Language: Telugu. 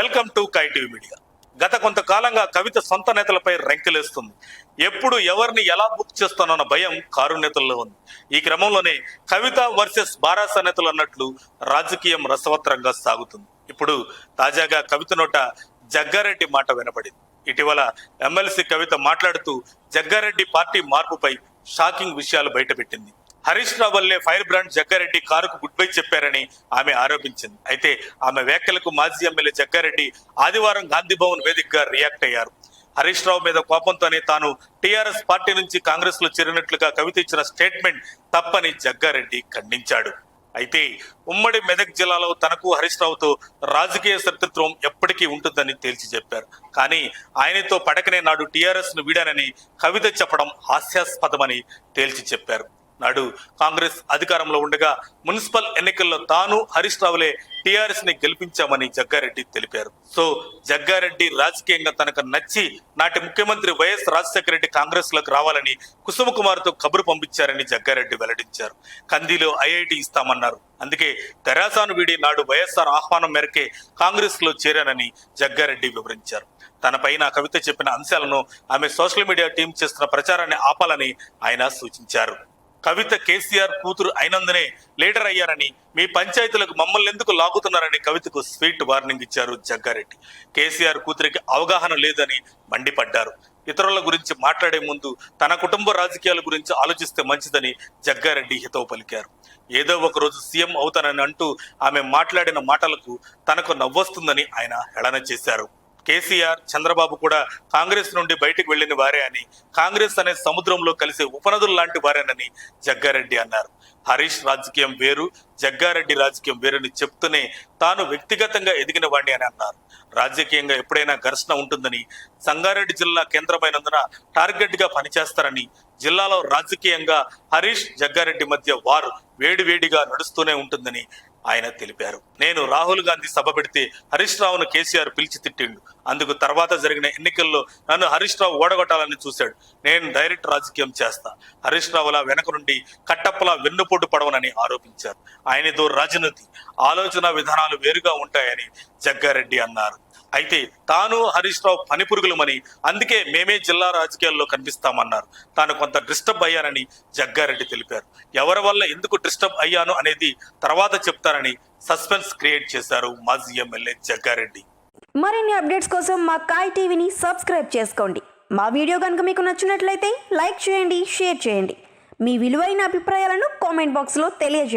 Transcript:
Welcome to కైటీవీ media. గత కొంతకాలంగా కవిత సొంత నేతలపై రెంకెలేస్తుంది. ఎప్పుడు ఎవరిని ఎలా బుక్ చేస్తానన్న భయం కారు నేతల్లో ఉంది. ఈ క్రమంలోనే కవిత వర్సెస్ బారాస నేతలు అన్నట్లు రాజకీయం రసవత్రంగా సాగుతుంది. ఇప్పుడు తాజాగా కవిత నోట జగ్గారెడ్డి మాట వినపడింది. ఇటీవల ఎమ్మెల్సీ కవిత మాట్లాడుతూ జగ్గారెడ్డి పార్టీ మార్పుపై షాకింగ్ విషయాలు బయటపెట్టింది. హరీష్ రావు వల్లే ఫైర్ బ్రాండ్ జగ్గారెడ్డి కారుకు గుడ్ బై చెప్పారని ఆమె ఆరోపించింది. అయితే ఆమె వ్యాఖ్యలకు మాజీ ఎమ్మెల్యే జగ్గారెడ్డి ఆదివారం గాంధీ భవన్ వేదికగా రియాక్ట్ అయ్యారు. హరీష్ రావు మీద కోపంతోనే తాను టీఆర్ఎస్ పార్టీ నుంచి కాంగ్రెస్ లో చేరినట్లుగా కవిత ఇచ్చిన స్టేట్మెంట్ తప్పని జగ్గారెడ్డి ఖండించాడు. అయితే ఉమ్మడి మెదక్ జిల్లాలో తనకు హరీష్ రావుతో రాజకీయ శత్రుత్వం ఎప్పటికీ ఉంటుందని తేల్చి చెప్పారు. కానీ ఆయనతో పడకనే నాడు టీఆర్ఎస్ ను వీడానని కవిత చెప్పడం హాస్యాస్పదమని తేల్చి చెప్పారు. నాడు కాంగ్రెస్ అధికారంలో ఉండగా మున్సిపల్ ఎన్నికల్లో తాను హరీష్ రావులే టీఆర్ఎస్ ని గెలిపించామని జగ్గారెడ్డి తెలిపారు. సో జగ్గారెడ్డి రాజకీయంగా తనకు నచ్చి నాటి ముఖ్యమంత్రి వైఎస్ రాజశేఖర రెడ్డి కాంగ్రెస్ లోకి రావాలని కుసుమ కుమార్ తో కబురు పంపించారని జగ్గారెడ్డి వెల్లడించారు. కందిలో ఐఐటి ఇస్తామన్నారు. అందుకే తెరాసాను వీడి నాడు వైఎస్ఆర్ ఆహ్వానం మేరకే కాంగ్రెస్ లో చేరానని జగ్గారెడ్డి వివరించారు. తనపైన కవిత చెప్పిన అంశాలను ఆమె సోషల్ మీడియా టీం చేస్తున్న ప్రచారాన్ని ఆపాలని ఆయన సూచించారు. కవిత కేసీఆర్ కూతురు అయినందునే లీడర్ అయ్యారని, మీ పంచాయతీలకు మమ్మల్ని ఎందుకు లాగుతున్నారని కవితకు స్వీట్ వార్నింగ్ ఇచ్చారు జగ్గారెడ్డి. కేసీఆర్ కూతురికి అవగాహన లేదని మండిపడ్డారు. ఇతరుల గురించి మాట్లాడే ముందు తన కుటుంబ రాజకీయాల గురించి ఆలోచిస్తే మంచిదని జగ్గారెడ్డి హితవు పలికారు. ఏదో ఒక రోజు సీఎం అవుతానని అంటూ ఆమె మాట్లాడిన మాటలకు తనకు నవ్వొస్తుందని ఆయన హేళన చేశారు. కేసీఆర్, చంద్రబాబు కూడా కాంగ్రెస్ నుండి బయటకు వెళ్లిన వారే అని, కాంగ్రెస్ అనే సముద్రంలో కలిసే ఉపనదులు లాంటి వారేనని జగ్గారెడ్డి అన్నారు. హరీష్ రాజకీయం వేరు, జగ్గారెడ్డి రాజకీయం వేరని చెప్తూనే తాను వ్యక్తిగతంగా ఎదిగిన వాడిని అని అన్నారు. రాజకీయంగా ఎప్పుడైనా ఘర్షణ ఉంటుందని, సంగారెడ్డి జిల్లా కేంద్రమైనందున టార్గెట్ గా పనిచేస్తారని, జిల్లాలో రాజకీయంగా హరీష్, జగ్గారెడ్డి మధ్య వారు వేడివేడిగా నడుస్తూనే ఉంటుందని ఆయన తెలిపారు. నేను రాహుల్ గాంధీ సభ పెడితే హరీష్ రావును కేసీఆర్ పిలిచి తిట్టిండు. అందుకు తర్వాత జరిగిన ఎన్నికల్లో నన్ను హరీష్ రావు ఓడగొట్టాలని చూశాడు. నేను డైరెక్ట్ రాజకీయం చేస్తా. హరీష్ రావులా వెనక నుండి కట్టప్పలా వెన్నుపోటు పడవనని ఆరోపించారు. ఆయనతో రాజనీతి, ఆలోచన విధానాలు వేరుగా ఉంటాయని జగ్గారెడ్డి అన్నారు. అయితే తాను హరీష్ రావు పనిపురుగులమని, అందుకే మేమే జిల్లా రాజకీయాల్లో కనిపిస్తామన్నారు. తాను కొంత డిస్టర్బ్ అయ్యానని జగ్గారెడ్డి తెలిపారు. ఎవరి వల్ల ఎందుకు డిస్టర్బ్ అయ్యాను అనేది తర్వాత చెప్తారని సస్పెన్స్ క్రియేట్ చేశారు మాజీ ఎమ్మెల్యే జగ్గారెడ్డి. మరిన్ని అప్డేట్స్ కోసం మా కాయ్ టీవీని సబ్స్క్రైబ్ చేసుకోండి. మా వీడియో కనుక మీకు నచ్చినట్లయితే లైక్ చేయండి, షేర్ చేయండి. మీ విలువైన అభిప్రాయాలను కామెంట్ బాక్స్లో తెలియజేయండి.